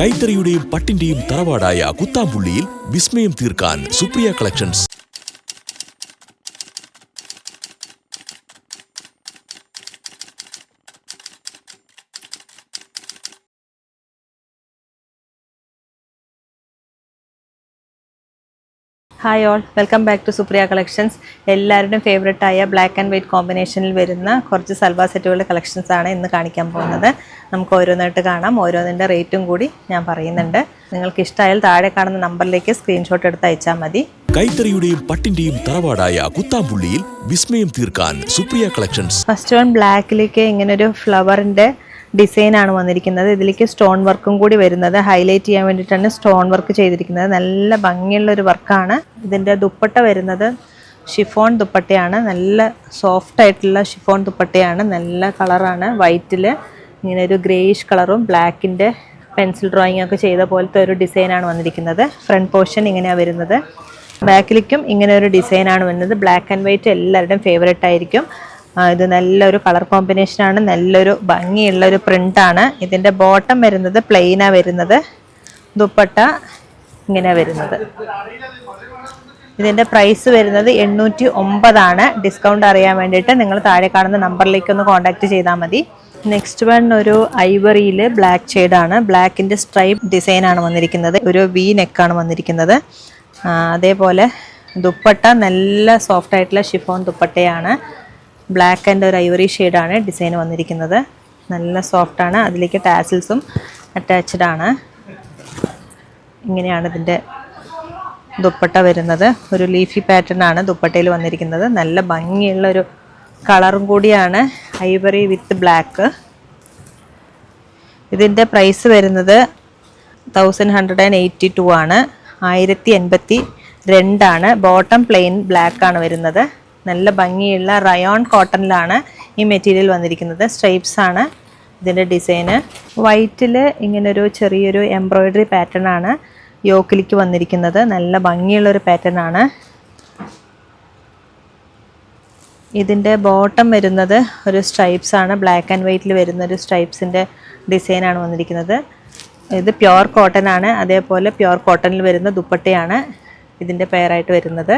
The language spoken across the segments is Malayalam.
കൈത്തറിയുടെയും പട്ടിന്റെയും തറവാടായ കുത്താമ്പുള്ളിയിൽ വിസ്മയം തീർക്കാൻ Supriya collections. Hi all, welcome back to Supriya collections. എല്ലാവരുടെയും ഫേവറേറ്റ് ആയ ബ്ലാക്ക് ആൻഡ് വൈറ്റ് കോമ്പിനേഷനിൽ വരുന്ന കുറച്ച് സൽവാർ സെറ്റുകളുടെ കളക്ഷൻസ് ആണ് ഇന്ന് കാണിക്കാൻ പോകുന്നത്. നമുക്ക് ഓരോന്നായിട്ട് കാണാം. ഓരോന്നിൻ്റെ റേറ്റും കൂടി ഞാൻ പറയുന്നുണ്ട്. നിങ്ങൾക്ക് ഇഷ്ടമായാൽ താഴെ കാണുന്ന നമ്പറിലേക്ക് സ്ക്രീൻഷോട്ട് എടുത്ത് അയച്ചാൽ മതി. കൈത്തറിയുടെയും പട്ടിന്റെയും തറവാടായ കുത്താമ്പുള്ളിയിൽ വിസ്മയം തീർക്കാൻ സുപ്രിയ കളക്ഷൻസ്. ഫസ്റ്റ് വൺ ബ്ലാക്കിലേക്ക് ഇങ്ങനൊരു ഫ്ലവറിൻ്റെ ഡിസൈൻ ആണ് വന്നിരിക്കുന്നത്. ഇതിലേക്ക് സ്റ്റോൺ വർക്കും കൂടി വരുന്നത് ഹൈലൈറ്റ് ചെയ്യാൻ വേണ്ടിയിട്ടാണ് സ്റ്റോൺ വർക്ക് ചെയ്തിരിക്കുന്നത്. നല്ല ഭംഗിയുള്ള ഒരു വർക്കാണ്. ഇതിൻ്റെ ദുപ്പട്ട വരുന്നത് ഷിഫോൺ ദുപ്പട്ടയാണ്. നല്ല സോഫ്റ്റ് ആയിട്ടുള്ള ഷിഫോൺ ദുപ്പട്ടയാണ്. നല്ല കളറാണ്. വൈറ്റിൽ ഇങ്ങനെ ഒരു ഗ്രേയിഷ് കളറും ബ്ലാക്കിൻ്റെ പെൻസിൽ ഡ്രോയിങ് ഒക്കെ ചെയ്ത പോലത്തെ ഒരു ഡിസൈനാണ് വന്നിരിക്കുന്നത്. ഫ്രണ്ട് പോർഷൻ ഇങ്ങനെയാണ് വരുന്നത്. ബാക്കിലേക്കും ഇങ്ങനെ ഒരു ഡിസൈനാണ് വരുന്നത്. ബ്ലാക്ക് ആൻഡ് വൈറ്റ് എല്ലാവരുടെയും ഫേവറേറ്റ് ആയിരിക്കും. ഇത് നല്ലൊരു കളർ കോമ്പിനേഷനാണ്. നല്ലൊരു ഭംഗിയുള്ളൊരു പ്രിൻ്റാണ്. ഇതിൻ്റെ ബോട്ടം വരുന്നത് പ്ലെയിനാണ് വരുന്നത്. ദുപ്പട്ട ഇങ്ങനെ വരുന്നത്. ഇതിൻ്റെ പ്രൈസ് വരുന്നത് 809 ഡിസ്കൗണ്ട് അറിയാൻ വേണ്ടിയിട്ട് നിങ്ങൾ താഴെ കാണുന്ന നമ്പറിലേക്ക് ഒന്ന് കോൺടാക്റ്റ് ചെയ്താൽ മതി. നെക്സ്റ്റ് വൺ ഒരു ഐവറിയിൽ ബ്ലാക്ക് ഷെയ്ഡാണ്. ബ്ലാക്കിൻ്റെ സ്ട്രൈപ്പ് ഡിസൈനാണ് വന്നിരിക്കുന്നത്. ഒരു വി നെക്കാണ് വന്നിരിക്കുന്നത്. അതേപോലെ ദുപ്പട്ട നല്ല സോഫ്റ്റ് ആയിട്ടുള്ള ഷിഫോൺ ദുപ്പട്ടയാണ്. ബ്ലാക്ക് ആൻഡ് ഒരു ഐവറി ഷെയ്ഡാണ് ഡിസൈൻ വന്നിരിക്കുന്നത്. നല്ല സോഫ്റ്റാണ്. അതിലേക്ക് ടാസിൽസും അറ്റാച്ച്ഡ് ആണ്. ഇങ്ങനെയാണ് ഇതിൻ്റെ ദുപ്പട്ട വരുന്നത്. ഒരു ലീഫി പാറ്റേൺ ആണ് ദുപ്പട്ടയിൽ വന്നിരിക്കുന്നത്. നല്ല ഭംഗിയുള്ളൊരു കളറും കൂടിയാണ്. ഐവറി വിത്ത് ബ്ലാക്ക്. ഇതിൻ്റെ പ്രൈസ് വരുന്നത് 1182 ആണ്. 1082 ആണ്. ബോട്ടം പ്ലെയിൻ ബ്ലാക്ക് ആണ് വരുന്നത്. നല്ല ഭംഗിയുള്ള റയോൺ കോട്ടണിലാണ് ഈ മെറ്റീരിയൽ വന്നിരിക്കുന്നത്. സ്ട്രൈപ്സ് ആണ് ഇതിൻ്റെ ഡിസൈന്. വൈറ്റിൽ ഇങ്ങനൊരു ചെറിയൊരു എംബ്രോയ്ഡറി പാറ്റേൺ ആണ് യോക്കിലേക്ക് വന്നിരിക്കുന്നത്. നല്ല ഭംഗിയുള്ളൊരു പാറ്റേൺ ആണ്. ഇതിൻ്റെ ബോട്ടം വരുന്നത് ഒരു സ്ട്രൈപ്സ് ആണ്. ബ്ലാക്ക് ആൻഡ് വൈറ്റിൽ വരുന്ന ഒരു സ്ട്രൈപ്സിൻ്റെ ഡിസൈനാണ് വന്നിരിക്കുന്നത്. ഇത് പ്യുവർ കോട്ടൺ ആണ്. അതേപോലെ പ്യുവർ കോട്ടണിൽ വരുന്ന ദുപ്പട്ടയാണ് ഇതിൻ്റെ പെയറായിട്ട് വരുന്നത്.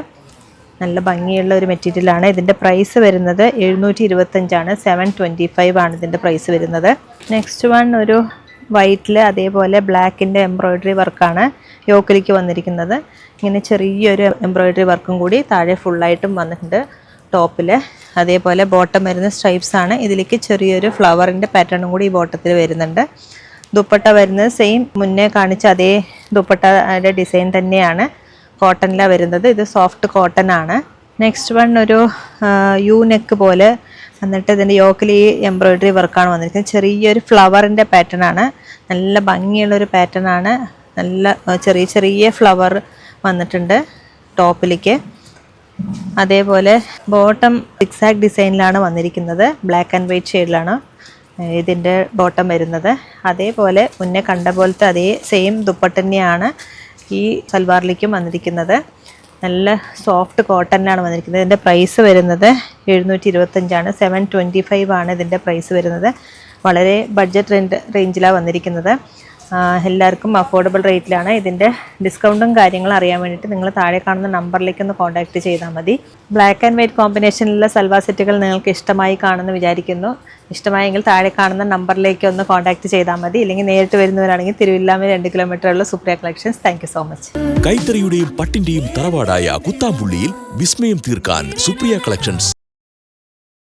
നല്ല ഭംഗിയുള്ള ഒരു മെറ്റീരിയലാണ്. ഇതിൻ്റെ പ്രൈസ് വരുന്നത് 725 ആണ്. 725 ആണ് ഇതിൻ്റെ പ്രൈസ് വരുന്നത്. നെക്സ്റ്റ് വൺ ഒരു വൈറ്റിൽ അതേപോലെ ബ്ലാക്കിൻ്റെ എംബ്രോയ്ഡറി വർക്കാണ് യോക്കിലേക്ക് വന്നിരിക്കുന്നത്. ഇങ്ങനെ ചെറിയൊരു എംബ്രോയ്ഡറി വർക്കും കൂടി താഴെ ഫുള്ളായിട്ടും വന്നിട്ടുണ്ട് ടോപ്പിൽ. അതേപോലെ ബോട്ടം വരുന്ന സ്ട്രൈപ്സ് ആണ്. ഇതിലേക്ക് ചെറിയൊരു ഫ്ലവറിൻ്റെ പാറ്റേണും കൂടി ഈ ബോട്ടത്തിൽ വരുന്നുണ്ട്. ദുപ്പട്ട വരുന്നത് സെയിം മുന്നേ കാണിച്ച അതേ ദുപ്പട്ടയുടെ ഡിസൈൻ തന്നെയാണ്. കോട്ടണിലാണ് വരുന്നത്. ഇത് സോഫ്റ്റ് കോട്ടൺ ആണ്. നെക്സ്റ്റ് വൺ ഒരു യു നെക്ക് പോലെ എന്നിട്ട് ഇതിൻ്റെ യോക്കിൽ ഈ എംബ്രോയ്ഡറി വർക്കാണ് വന്നിരിക്കുന്നത്. ചെറിയൊരു ഫ്ലവറിൻ്റെ പാറ്റേൺ ആണ്. നല്ല ഭംഗിയുള്ളൊരു പാറ്റേൺ ആണ്. നല്ല ചെറിയ ചെറിയ ഫ്ലവർ വന്നിട്ടുണ്ട് ടോപ്പിലേക്ക്. അതേപോലെ ബോട്ടം സിക്സാക് ഡിസൈനിലാണ് വന്നിരിക്കുന്നത്. ബ്ലാക്ക് ആൻഡ് വൈറ്റ് ഷെയ്ഡിലാണ് ഇതിൻ്റെ ബോട്ടം വരുന്നത്. അതേപോലെ മുന്നേ കണ്ട പോലത്തെ അതേ സെയിം ദുപ്പട്ട തന്നെയാണ് ഈ സൽവാറിലേക്കും വന്നിരിക്കുന്നത്. നല്ല സോഫ്റ്റ് കോട്ടണിലാണ് വന്നിരിക്കുന്നത്. ഇതിൻ്റെ പ്രൈസ് വരുന്നത് 725 ആണ്. 725 ആണ് ഇതിൻ്റെ പ്രൈസ് വരുന്നത്. വളരെ ബഡ്ജറ്റ് റേഞ്ചിലാണ് വന്നിരിക്കുന്നത്. എല്ലാവർക്കും അഫോർഡബിൾ റേറ്റിലാണ്. ഇതിൻ്റെ ഡിസ്കൗണ്ടും കാര്യങ്ങളും അറിയാൻ വേണ്ടിയിട്ട് നിങ്ങൾ താഴെ കാണുന്ന നമ്പറിലേക്ക് ഒന്ന് കോൺടാക്റ്റ് ചെയ്താൽ മതി. ബ്ലാക്ക് ആൻഡ് വൈറ്റ് കോമ്പിനേഷനിലുള്ള സൽവാർ സെറ്റുകൾ നിങ്ങൾക്ക് ഇഷ്ടമായി കാണുമെന്ന് വിചാരിക്കുന്നു. ഇഷ്ടമായെങ്കിൽ താഴെ കാണുന്ന നമ്പറിലേക്ക് ഒന്ന് കോൺടാക്റ്റ് ചെയ്താൽ മതി. ഇല്ലെങ്കിൽ നേരിട്ട് വരുന്നവരാണെങ്കിൽ തിരുവില്ലാമ 2 കിലോമീറ്ററുള്ള Supriya collections. Thank you so much. കൈത്തറിയുടെയും പട്ടിന്റെയും തറവാടായ കുത്താമ്പുള്ളിയിൽ വിസ്മയം തീർക്കാൻ സുപ്രിയ കളക്ഷൻസ്.